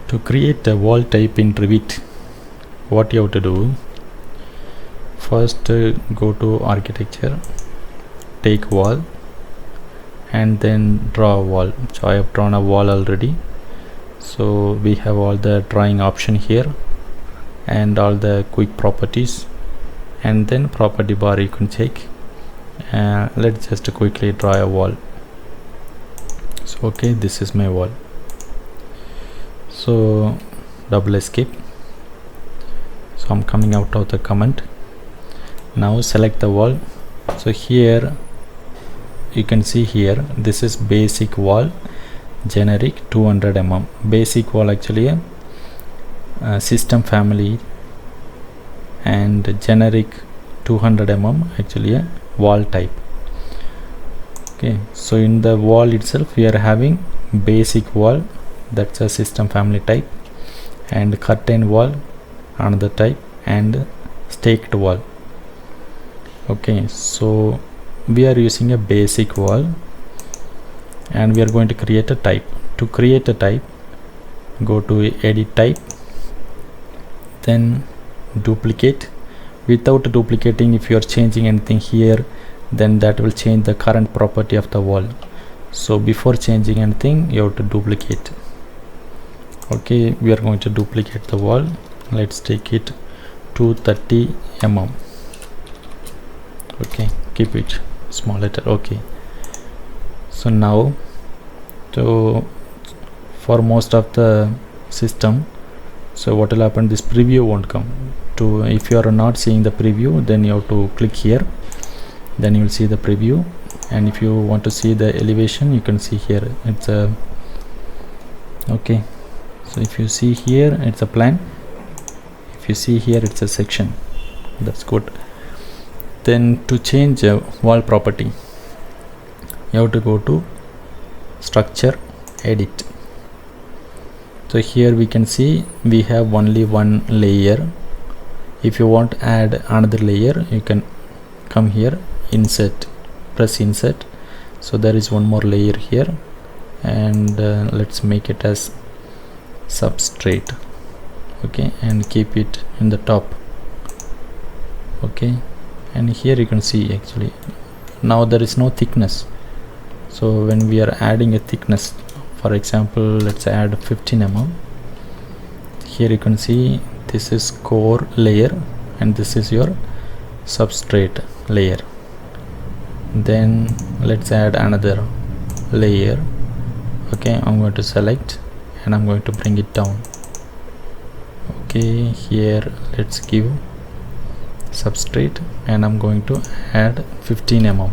To create a wall type in Revit, what you have to do, first go to architecture, take wall, and then draw a wall. So I have drawn a wall already. So we have all the drawing option here and all the quick properties, and then property bar you can check. Let's just quickly draw a wall. So okay, this is my wall. So double escape. So I'm coming out of the comment. Now select the wall. So here you can see here, this is basic wall, generic 200 mm. Basic wall actually a system family, and generic 200 mm actually a wall type. Okay, so in the wall itself we are having basic wall, that's a system family type, and curtain wall another type, and staked wall. Okay, so we are using a basic wall and we are going to create a type. To create a type, go to edit type, then duplicate. Without duplicating, if you are changing anything here, then that will change the current property of the wall. So before changing anything, you have to duplicate. Okay, we are going to duplicate the wall. Let's take it 230 mm. Okay, keep it small letter. Okay, so now for most of the system, so what will happen, this preview won't come. If you are not seeing the preview, then you have to click here, then you will see the preview. And if you want to see the elevation, you can see here, it's a okay. So if you see here, it's a plan. If you see here, it's a section. That's good. Then to change a wall property, you have to go to structure, edit. So here we can see we have only one layer. If you want to add another layer, you can come here, insert, press insert. So there is one more layer here, and let's make it as substrate. Okay, and keep it in the top. Okay, and here you can see actually now there is no thickness. So when we are adding a thickness, for example, let's add 15 mm. Here you can see this is core layer and this is your substrate layer. Then let's add another layer. Okay, I'm going to select and I'm going to bring it down. Okay, here let's give substrate and I'm going to add 15 mm.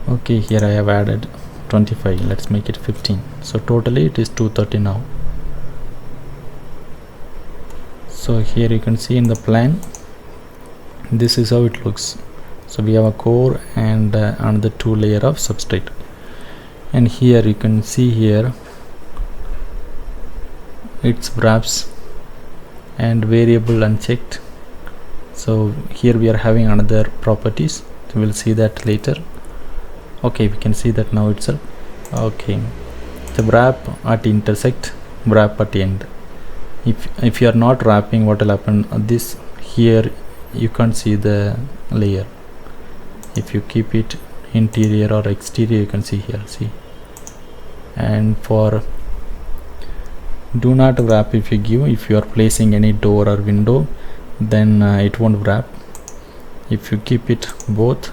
Okay, here I have added 25. Let's make it 15. So totally it is 230 now. So here you can see in the plan, this is how it looks. So we have a core and another two layer of substrate. And here you can see here it's wraps and variable unchecked. So here we are having another properties, so we'll see that later. Okay, we can see that now itself. Okay, the wrap at intersect, wrap at end. If you are not wrapping, what will happen, this here you can't see the layer. If you keep it interior or exterior, you can see here, see. And for do not wrap, if you are placing any door or window, then it won't wrap. If you keep it both,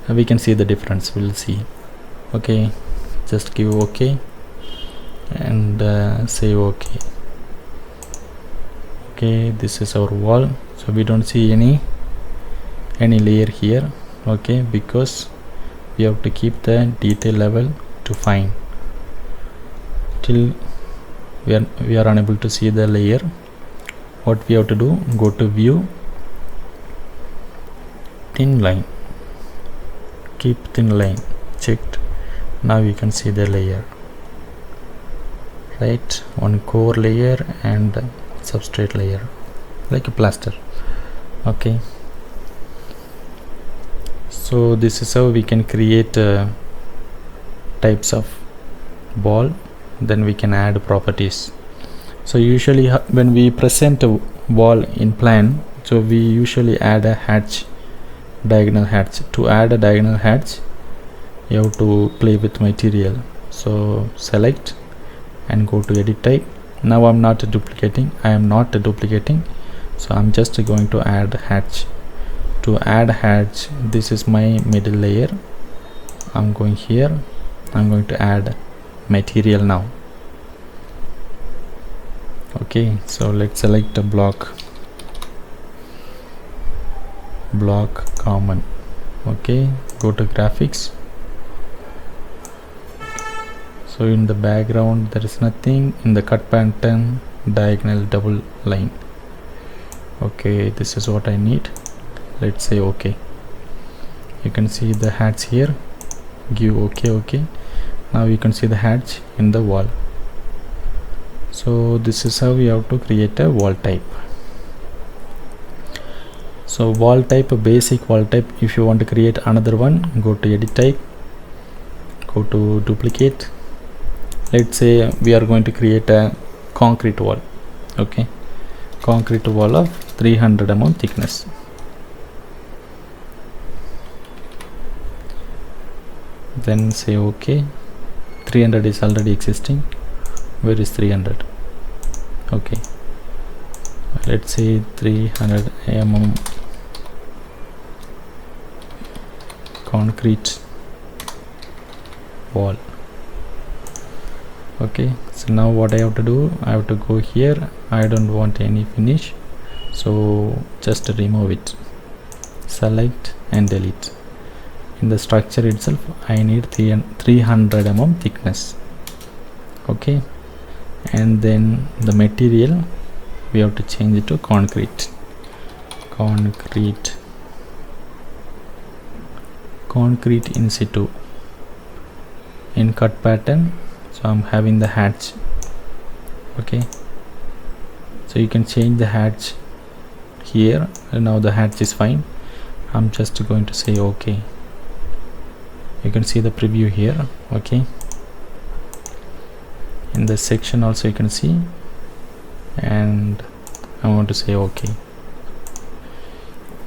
we can see the difference, we'll see. Okay, just give OK and say OK. Okay, this is our wall. So we don't see any layer here. Okay, because we have to keep the detail level to fine. Till we are unable to see the layer, what we have to do, go to view, thin line, keep thin line checked. Now you can see the layer, right? One core layer and substrate layer, like a plaster. Okay, so this is how we can create types of wall then we can add properties. So usually when we present a wall in plan, so we usually add a hatch, diagonal hatch. To add a diagonal hatch, you have to play with material. So select and go to edit type. Now I am not duplicating, so I'm just going to add hatch. To add hatch, this is my middle layer. I'm going here, I'm going to add material now. Okay, so let's select a block common. Okay, go to graphics. So in the background there is nothing. In the cut pattern, diagonal double line. Okay, this is what I need. Let's say okay. You can see the hatch here. Give okay. Now you can see the hatch in the wall. So this is how we have to create a wall type. So wall type, a basic wall type. If you want to create another one, go to edit type, go to duplicate. Let's say we are going to create a concrete wall. Okay, concrete wall of 300 mm thickness. Then say okay. 300 is already existing. Where is 300? Okay, let's say 300 mm concrete wall. Okay, so now what I have to do, I have to go here. I don't want any finish, so just remove it, select and delete. In the structure itself, I need 300 mm thickness. Okay, and then the material we have to change it to concrete in situ. In cut pattern, so I'm having the hatch. Okay, so you can change the hatch here, and now the hatch is fine. I'm just going to say okay. You can see the preview here. Okay, in the section also you can see, and I want to say okay.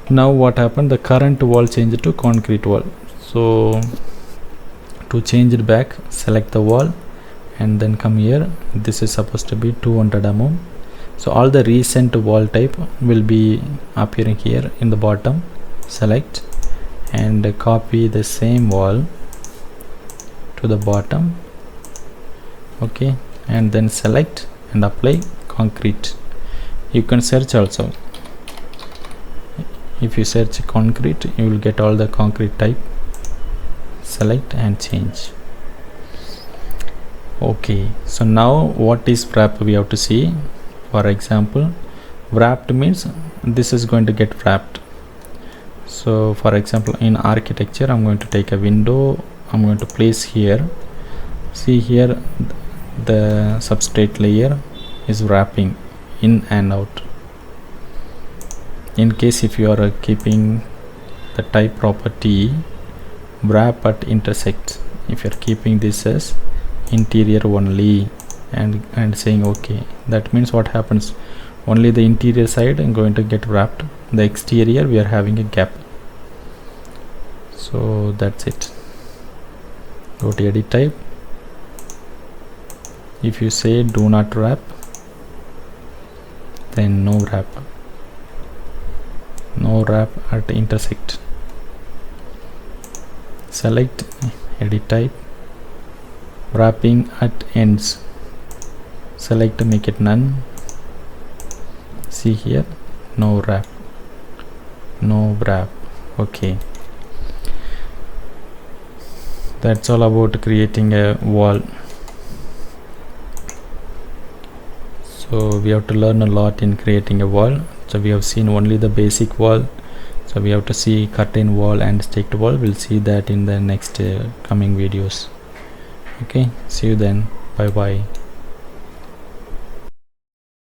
Now what happened, the current wall changed to concrete wall. So to change it back, select the wall and then come here. This is supposed to be 200 mm. So all the recent wall type will be appearing here in the bottom. Select and copy the same wall to the bottom. Okay, and then select and apply concrete. You can search also. If you search concrete, you will get all the concrete type. Select and change. Okay, so now what is wrap we have to see. For example, wrapped means this is going to get wrapped. So for example, in architecture, I'm going to take a window, I'm going to place here. See here, the substrate layer is wrapping in and out. In case if you are keeping the type property wrap at intersect, if you are keeping this as interior only and saying okay, that means what happens, only the interior side is going to get wrapped, the exterior we are having a gap. So that's it. Go to edit type. If you say do not wrap, then no wrap at intersect. Select edit type, wrapping at ends, select make it none. See here, no wrap. Okay, that's all about creating a wall. So we have to learn a lot in creating a wall. So we have seen only the basic wall, so we have to see curtain wall and staked wall. We'll see that in the next coming videos. Okay, see you then. Bye bye.